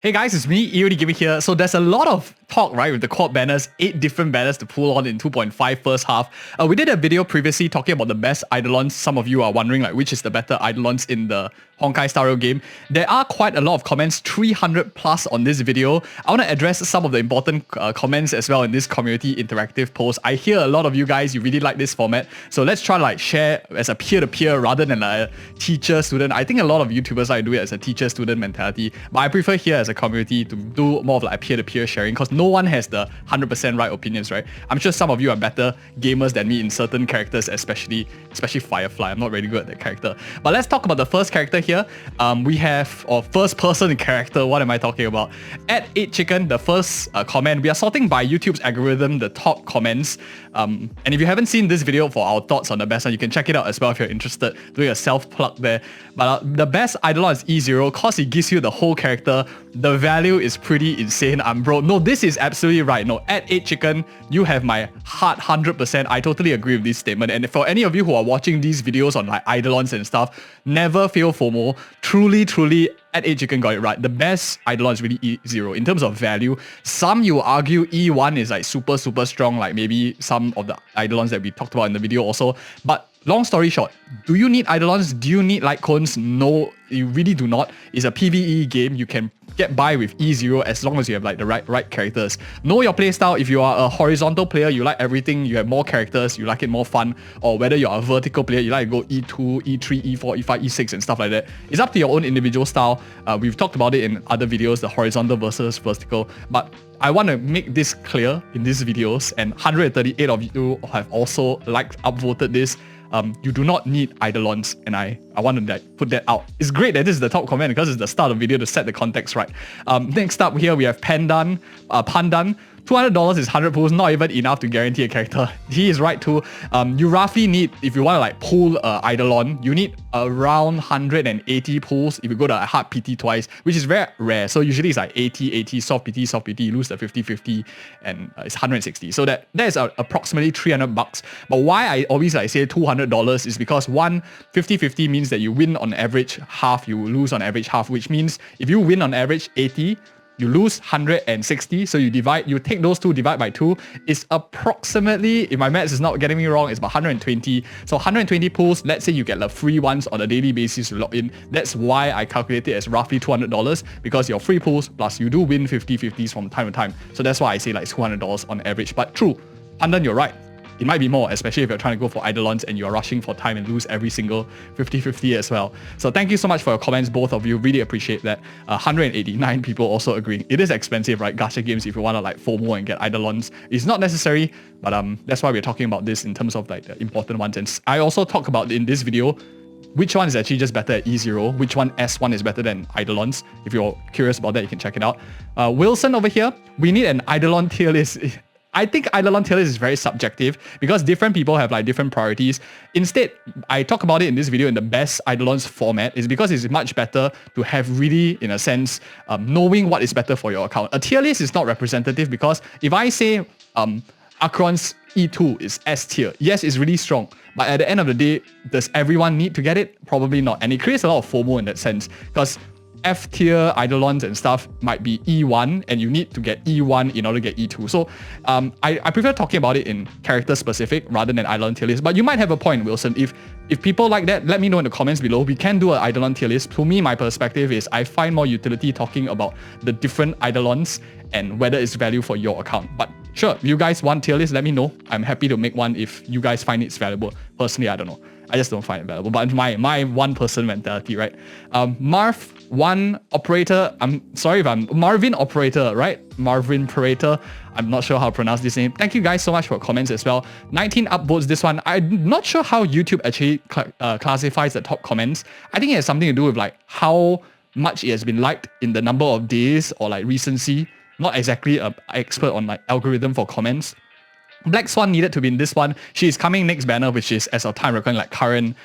Hey guys, it's me, EODGamer here. So there's a lot of talk, right, with the quad banners, 8 different banners to pull on in 2.5 first half. We did a video previously talking about the best Eidolons. Some of you are wondering like which is the better Eidolons in the Honkai style game. There are quite a lot of comments, 300 plus on this video. I want to address some of the important comments as well in this community interactive post. I hear a lot of you guys, you really like this format. So let's try to like share as a peer-to-peer rather than a teacher-student. I think a lot of YouTubers like do it as a teacher-student mentality, but I prefer here as a community to do more of like a peer-to-peer sharing because no one has the 100% right opinions, right? I'm sure some of you are better gamers than me in certain characters, especially Firefly. I'm not really good at that character. But let's talk about the first character here. We have first person character. What am I talking about? At 8chicken, the first comment. We are sorting by YouTube's algorithm the top comments. And if you haven't seen this video for our thoughts on the best one, you can check it out as well if you're interested. Doing a self-plug there. But the best Eidolon is E0 because it gives you the whole character. The value is pretty insane. Bro. No, this is absolutely right. No, at 8chicken, you have my heart 100%. I totally agree with this statement. And for any of you who are watching these videos on like Eidolons and stuff, never feel FOMO. Truly, at 8chicken got it right. The best Eidolon is really E0 in terms of value. Some you argue E1 is like super strong, like maybe some of the Eidolons that we talked about in the video also. But long story short, do you need Eidolons? Do you need light cones? No, you really do not. It's a PvE game. You can get by with E0 as long as you have like the right characters. Know your playstyle. If you are a horizontal player, you like everything, you have more characters, you like it more fun, or whether you're a vertical player, you like to go E2, E3, E4, E5, E6 and stuff like that. It's up to your own individual style. We've talked about it in other videos, the horizontal versus vertical, but I want to make this clear in these videos, and 138 of you have also upvoted this. You do not need Eidolons, and I want to like put that out. It's great that this is the top comment because it's the start of the video to set the context right. Next up here we have Pandan. $200 is 100 pulls, not even enough to guarantee a character. He is right too. You roughly need, if you want to like pull Eidolon, you need around 180 pulls if you go to a hard PT twice, which is very rare. So usually it's like 80, soft PT, you lose the 50, and it's 160. So that is approximately $300. But why I always like say $200 is because 50 means that you win on average half, you lose on average half, which means if you win on average 80, you lose 160, so you take those two, divide by 2, it's approximately, if my maths is not getting me wrong, it's about 120. So 120 pulls, let's say you get the free ones on a daily basis to log in. That's why I calculate it as roughly $200, because your free pulls plus you do win 50/50s from time to time. So that's why I say like $200 on average. But true, Anton, you're right. It might be more, especially if you're trying to go for Eidolons and you're rushing for time and lose every single 50/50 as well. So thank you so much for your comments, both of you. Really appreciate that. 189 people also agreeing. It is expensive, right? Gacha games, if you want to like FOMO and get Eidolons, it's not necessary, but that's why we're talking about this in terms of like the important ones. And I also talk about in this video which one is actually just better at E0, which one S1 is better than Eidolons. If you're curious about that, you can check it out. Wilson over here, we need an Eidolon tier list. I think Eidolon tier list is very subjective because different people have like different priorities. Instead, I talk about it in this video in the best Eidolons format is because it's much better to have really, in a sense, knowing what is better for your account. A tier list is not representative because if I say Akirion's E2 is S tier, yes, it's really strong, but at the end of the day, does everyone need to get it? Probably not. And it creates a lot of FOMO in that sense because F tier Eidolons and stuff might be E1 and you need to get E1 in order to get E2. So I prefer talking about it in character specific rather than Eidolon tier list. But you might have a point, Wilson. If people like that, let me know in the comments below. We can do an Eidolon tier list. To me, my perspective is I find more utility talking about the different Eidolons and whether it's value for your account. But sure, if you guys want tier list, let me know. I'm happy to make one if you guys find it's valuable. Personally, I don't know. I just don't find it valuable. But my one person mentality, right? Marvin Operator, right? Marvin Operator. I'm not sure how to pronounce this name. Thank you guys so much for comments as well. 19 upvotes this one. I'm not sure how YouTube actually classifies the top comments. I think it has something to do with like how much it has been liked in the number of days or like recency. Not exactly an expert on like algorithm for comments. Black Swan needed to be in this one. She is coming next banner, which is, as of time recording, like current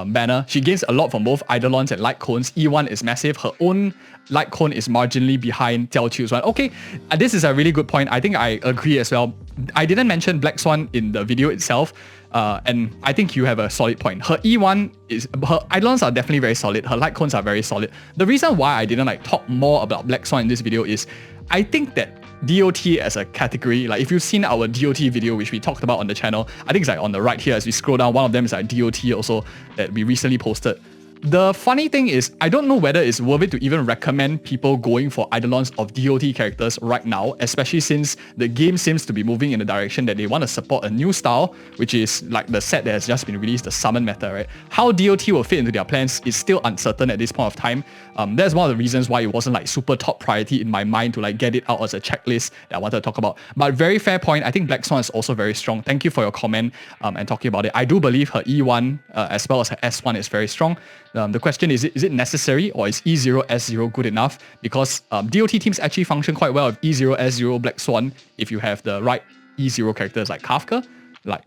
banner. She gains a lot from both Eidolons and light cones. E1 is massive. Her own light cone is marginally behind Tiao Qiu's one. Okay, this is a really good point. I think I agree as well. I didn't mention Black Swan in the video itself, and I think you have a solid point. Her E1 is, her Eidolons are definitely very solid. Her light cones are very solid. The reason why I didn't talk more about Black Swan in this video is I think that DOT as a category, if you've seen our DOT video, which we talked about on the channel, I think it's on the right here as we scroll down. One of them is DOT also that we recently posted. The funny thing is, I don't know whether it's worth it to even recommend people going for Eidolons of DOT characters right now, especially since the game seems to be moving in the direction that they want to support a new style, which is the set that has just been released, the summon meta, right? How DOT will fit into their plans is still uncertain at this point of time. That's one of the reasons why it wasn't super top priority in my mind to get it out as a checklist that I wanted to talk about. But very fair point. I think Black Swan is also very strong. Thank you for your comment and talking about it. I do believe her E1 as well as her S1 is very strong. The question is it necessary, or is E0, S0 good enough? Because DOT teams actually function quite well with E0, S0, Black Swan if you have the right E0 characters like Kafka,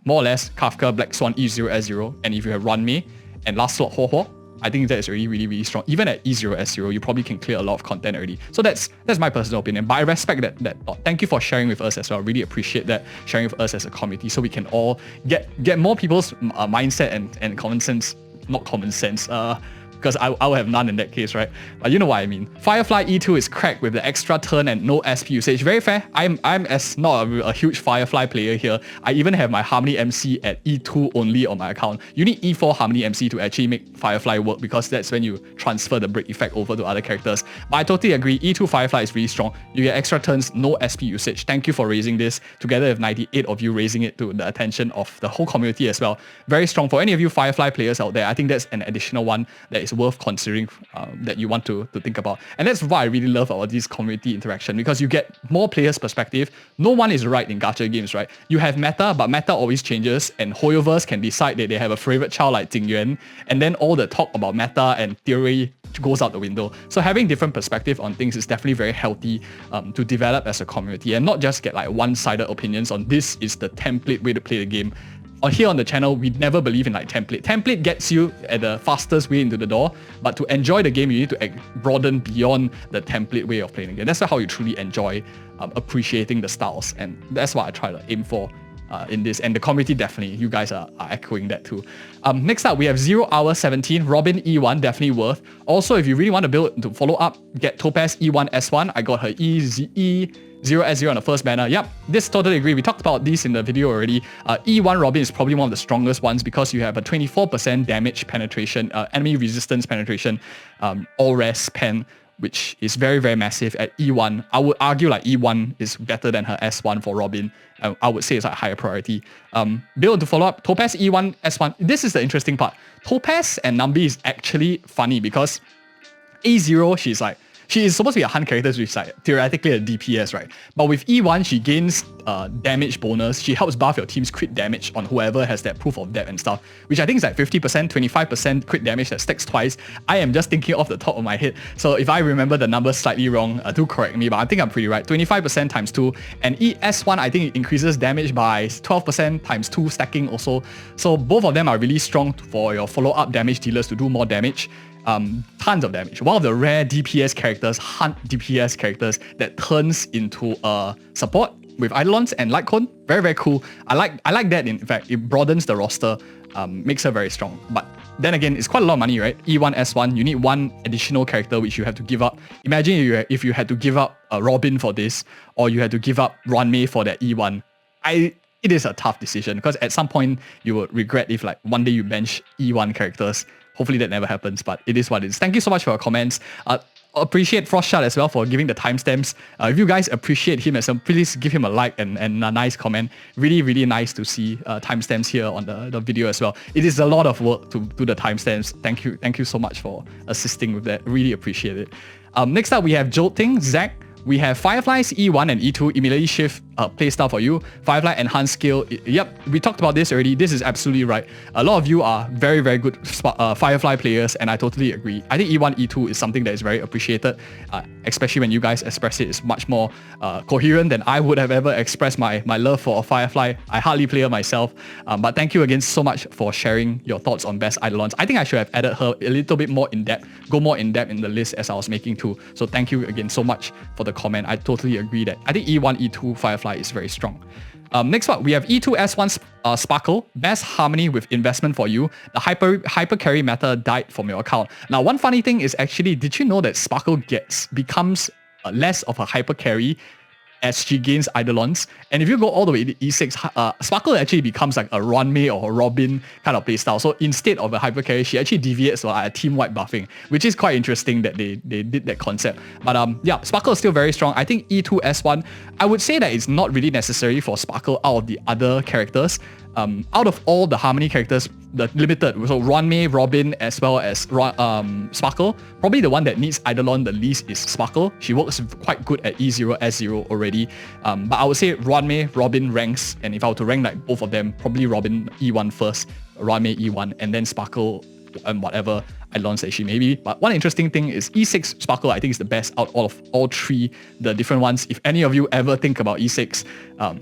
more or less Kafka, Black Swan, E0, S0, and if you have Runmei and last slot Ho Ho, I think that is really, really, really strong. Even at E0, S0, you probably can clear a lot of content already. So that's my personal opinion, but I respect that thought. Thank you for sharing with us as well. Really appreciate that, sharing with us as a community so we can all get more people's mindset and common sense. Not common sense, because I will have none in that case, right? But you know what I mean. Firefly E2 is cracked with the extra turn and no SP usage. Very fair. I'm as not a huge Firefly player here. I even have my Harmony MC at E2 only on my account. You need E4 Harmony MC to actually make Firefly work, because that's when you transfer the break effect over to other characters. But I totally agree. E2 Firefly is really strong. You get extra turns, no SP usage. Thank you for raising this, together with 98 of you raising it to the attention of the whole community as well. Very strong. For any of you Firefly players out there, I think that's an additional one that is worth considering, that you want to think about. And that's why I really love about this community interaction, because you get more players' perspective. No one is right in gacha games, right? You have meta, but meta always changes, and Hoyoverse can decide that they have a favorite child like Jingyuan, and then all the talk about meta and theory goes out the window. So having different perspective on things is definitely very healthy to develop as a community, and not just get one-sided opinions on this is the template way to play the game. Here on the channel, we never believe in template. Template gets you at the fastest way into the door, but to enjoy the game, you need to broaden beyond the template way of playing the game. That's how you truly enjoy appreciating the styles, and that's what I try to aim for in this. And the community definitely, you guys are echoing that too. Next up, we have 0 Hour 17, Robin E1, definitely worth. Also, if you really want to build to follow up, get Topaz E1 S1. I got her E0S0 on the first banner. Yep, this totally agree. We talked about this in the video already. E1 Robin is probably one of the strongest ones because you have a 24% damage penetration, enemy resistance penetration, all res pen, which is very, very massive at E1. I would argue E1 is better than her S1 for Robin. I would say it's higher priority. Build to follow up, Topaz E1 S1. This is the interesting part. Topaz and Nambi is actually funny because E0, she is supposed to be a hunt character, which is theoretically a DPS, right? But with E1, she gains damage bonus. She helps buff your team's crit damage on whoever has that proof of depth and stuff, which I think is 50%, 25% crit damage that stacks twice. I am just thinking off the top of my head. So if I remember the numbers slightly wrong, do correct me, but I think I'm pretty right. 25% times 2. And ES1, I think it increases damage by 12% times 2 stacking also. So both of them are really strong for your follow-up damage dealers to do more damage. Tons of damage. One of the rare DPS characters, hunt DPS characters that turns into a support with Eidolons and Lightcone. Very, very cool. I like that. In fact, it broadens the roster, makes her very strong. But then again, it's quite a lot of money, right? E1, S1, you need one additional character which you have to give up. Imagine if you had to give up a Robin for this, or you had to give up Runmei for that E1. It is a tough decision because at some point you would regret if one day you bench E1 characters. Hopefully that never happens, but it is what it is. Thank you so much for your comments. Appreciate Frostshot as well for giving the timestamps. If you guys appreciate him as well, please give him a like and a nice comment. Really, really nice to see timestamps here on the video as well. It is a lot of work to do the timestamps. Thank you so much for assisting with that. Really appreciate it. Next up, we have Jolting, Zach. We have Fireflies E1 and E2 immediately shift playstyle for you. Firefly enhanced skill. Yep, we talked about this already. This is absolutely right. A lot of you are very, very good Firefly players, and I totally agree. I think E1, E2 is something that is very appreciated, especially when you guys express it. It's much more coherent than I would have ever expressed my love for Firefly. I hardly play her myself, but thank you again so much for sharing your thoughts on best Eidolons. I think I should have added her a little bit more in depth, go more in depth in the list as I was making too. So thank you again so much for the comment. I totally agree that I think E1, E2 Firefly is very strong. Next one, we have E2 S1 Sparkle, best harmony with investment for you. The hyper carry meta died from your account. Now, one funny thing is actually, did you know that Sparkle becomes less of a hyper carry as she gains Eidolons? And if you go all the way to E6, Sparkle actually becomes like a Runmei or a Robin kind of playstyle. So instead of a hyper carry, she actually deviates to a team-wide buffing, which is quite interesting that they did that concept. But yeah, Sparkle is still very strong. I think E2 S1, I would say that it's not really necessary for Sparkle out of the other characters. Out of all the harmony characters, the limited, so Runmei, Robin, as well as Sparkle, probably the one that needs Eidolon the least is Sparkle. She works quite good at E0, S0 already. But I would say Runmei, Robin ranks, and if I were to rank like both of them, probably Robin E1 first, Runmei E1, and then Sparkle and whatever Eidolons that she may be. But one interesting thing is E6 Sparkle, I think, is the best out of all three, the different ones. If any of you ever think about E6,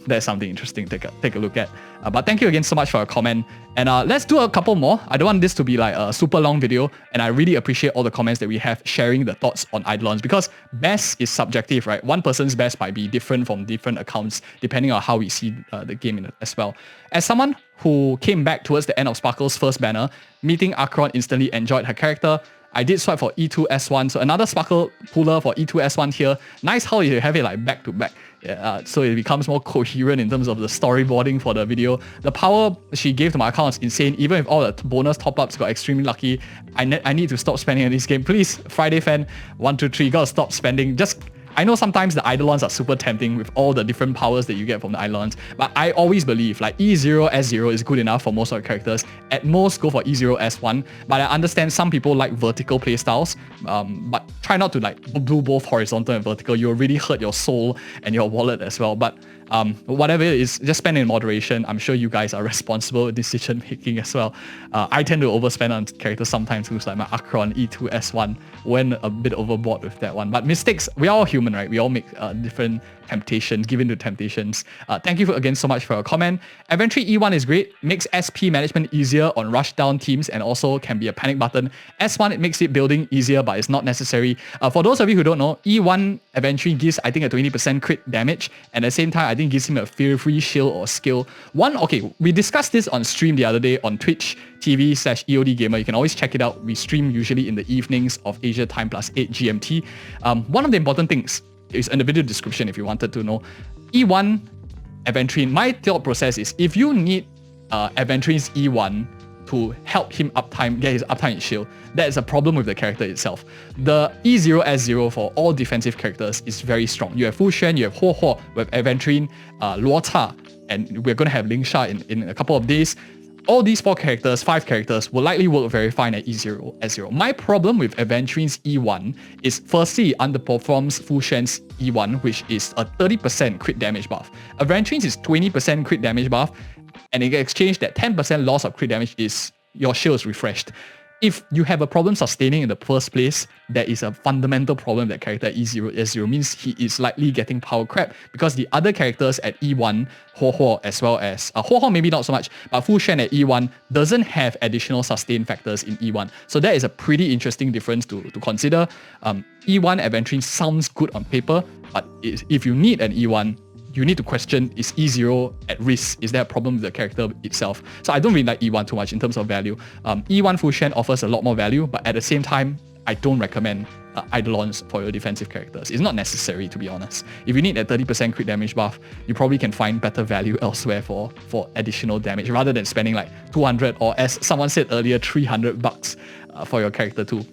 that's something interesting to take a look at. But thank you again so much for your comment. And let's do a couple more. I don't want this to be like a super long video, and I really appreciate all the comments that we have sharing the thoughts on Eidolons, because best is subjective, right? One person's best might be different from different accounts depending on how we see the game as well. As someone who came back towards the end of Sparkle's first banner, meeting Akirion instantly enjoyed her character. I did swipe for E2 S1, so another Sparkle puller for E2 S1 here. Nice how you have it like back to back. Yeah, so it becomes more coherent in terms of the storyboarding for the video. The power she gave to my account is insane. Even if all the bonus top-ups got extremely lucky, I need to stop spending on this game. Please, Friday fan, 1, 2, 3, gotta stop spending. I know sometimes the Eidolons are super tempting with all the different powers that you get from the Eidolons, but I always believe like E0, S0 is good enough for most of the characters. At most, go for E0, S1. But I understand some people like vertical playstyles, but try not to like do both horizontal and vertical. You'll really hurt your soul and your wallet as well. But whatever it is, just spend in moderation. I'm sure you guys are responsible with decision making as well. I tend to overspend on characters sometimes, like my Akirion E2 S1 went a bit overboard with that one. But mistakes, we are all human, right? We all make different temptations, given to temptations. Thank you again so much for your comment. Inventory E1 is great, makes SP management easier on rush down teams and also can be a panic button. S1, it makes it building easier, but it's not necessary. For those of you who don't know, E1 inventory gives, I think, a 20% crit damage, and at the same time, I think gives him a fear-free shield or skill. Okay, we discussed this on stream the other day on Twitch TV/EODGamer. You can always check it out. We stream usually in the evenings of Asia time +8 GMT. One of the important things is in the video description if you wanted to know. E1 Aventurine, my thought process is if you need Aventurine's E1 to help him get his uptime in shield, that is a problem with the character itself. The E0 S0 for all defensive characters is very strong. You have Fu Xuan, you have Huo Huo, with Aventurine, Luo Ta, and we're going to have Ling Sha in a couple of days. All these 5 characters will likely work very fine at E0, S0. My problem with Aventurine's E1 is firstly, it underperforms Fu Xuan's E1, which is a 30% crit damage buff. Aventurine's is 20% crit damage buff, and in exchange, that 10% loss of crit damage is your shield is refreshed. If you have a problem sustaining in the first place, that is a fundamental problem that character E0, S0 means he is likely getting power crap, because the other characters at E1, Huo Huo as well as, Huo Huo maybe not so much, but Fu Xuan at E1 doesn't have additional sustain factors in E1. So that is a pretty interesting difference to consider. E1 Aventurine sounds good on paper, but if you need an E1, you need to question, is E0 at risk? Is there a problem with the character itself? So I don't really like E1 too much in terms of value. E1 Fu Xuan offers a lot more value, but at the same time, I don't recommend Eidolons for your defensive characters. It's not necessary, to be honest. If you need a 30% crit damage buff, you probably can find better value elsewhere for additional damage, rather than spending like 200 or, as someone said earlier, $300 for your character too.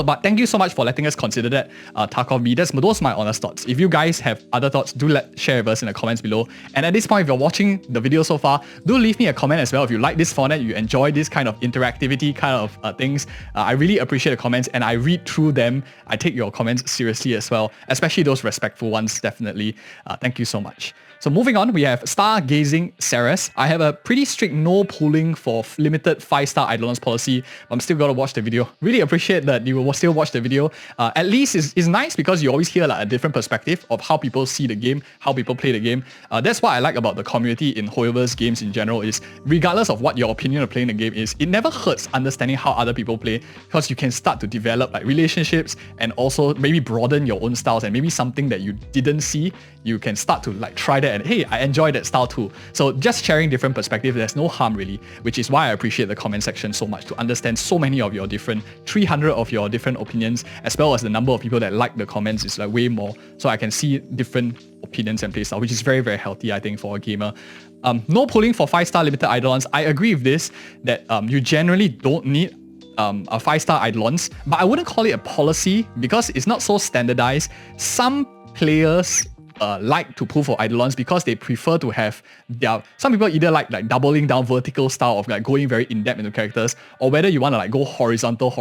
But thank you so much for letting us consider that, Tarkov B. Those are my honest thoughts. If you guys have other thoughts, do share with us in the comments below. And at this point, if you're watching the video so far, do leave me a comment as well. If you like this format, you enjoy this kind of interactivity kind of things, I really appreciate the comments and I read through them. I take your comments seriously as well, especially those respectful ones, definitely. Thank you so much. So moving on, we have Stargazing Ceres. I have a pretty strict no pooling for limited 5-star Eidolons policy. I'm still gonna watch the video. Really appreciate that you will still watch the video. At least it's nice because you always hear like a different perspective of how people see the game, how people play the game. That's what I like about the community in Hoyoverse games in general is regardless of what your opinion of playing the game is, it never hurts understanding how other people play because you can start to develop like relationships and also maybe broaden your own styles and maybe something that you didn't see, you can start to like try that and hey, I enjoy that style too. So just sharing different perspectives, there's no harm really, which is why I appreciate the comment section so much to understand so many of your different 300 of your different opinions, as well as the number of people that like the comments is like way more. So I can see different opinions and playstyle, which is very, very healthy, I think, for a gamer. No pulling for 5-star limited Eidolons. I agree with this, that you generally don't need a 5-star Eidolons, but I wouldn't call it a policy because it's not so standardized. Some players like to pull for Eidolons because they prefer to have some people either like doubling down vertical style of like going very in-depth into characters, or whether you want to like go horizontal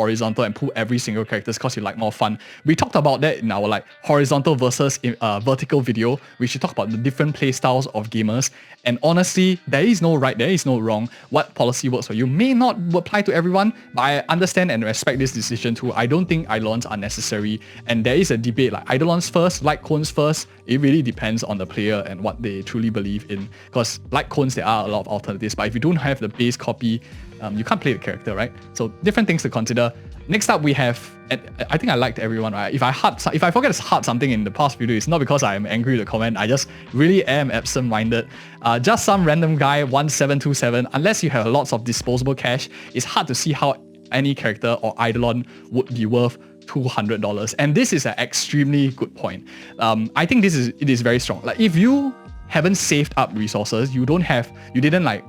and pull every single characters because you like more fun. We talked about that in our like horizontal versus vertical video. We should talk about the different play styles of gamers, and honestly, there is no right, there is no wrong. What policy works for you may not apply to everyone, but I understand and respect this decision too. I don't think Eidolons are necessary, and there is a debate like Eidolons first, like cones first. It really depends on the player and what they truly believe in, because like cones there are a lot of alternatives, but if you don't have the base copy, you can't play the character, right? So different things to consider. Next up we have, I think I liked everyone, right? If I forget to heart something in the past video, it's not because I am angry with the comment, I just really am absent-minded. Just some random guy 1727, unless you have lots of disposable cash, it's hard to see how any character or Eidolon would be worth $200, and this is an extremely good point. I think it is very strong. Like if you haven't saved up resources, you didn't like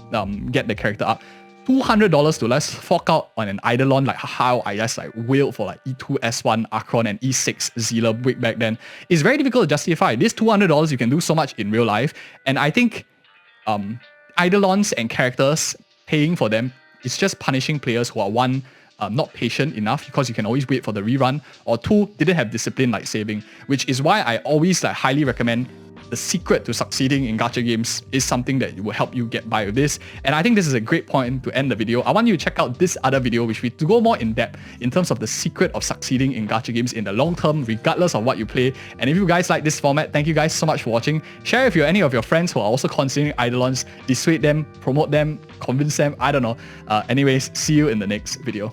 get the character up, $200 to let's fork out on an Eidolon like how I just like wailed for like E2 S1 Akron and E6 Zila way back then. It's very difficult to justify. This $200 you can do so much in real life, and I think Eidolons and characters, paying for them, it's just punishing players who are one, not patient enough because you can always wait for the rerun, or two, didn't have discipline like saving, which is why I always like highly recommend the secret to succeeding in gacha games is something that will help you get by with this. And I think this is a great point to end the video. I want you to check out this other video which we to go more in depth in terms of the secret of succeeding in gacha games in the long term, regardless of what you play. And if you guys like this format, thank you guys so much for watching. Share if you're any of your friends who are also considering Eidolons, dissuade them, promote them, convince them, I don't know. Anyways, see you in the next video.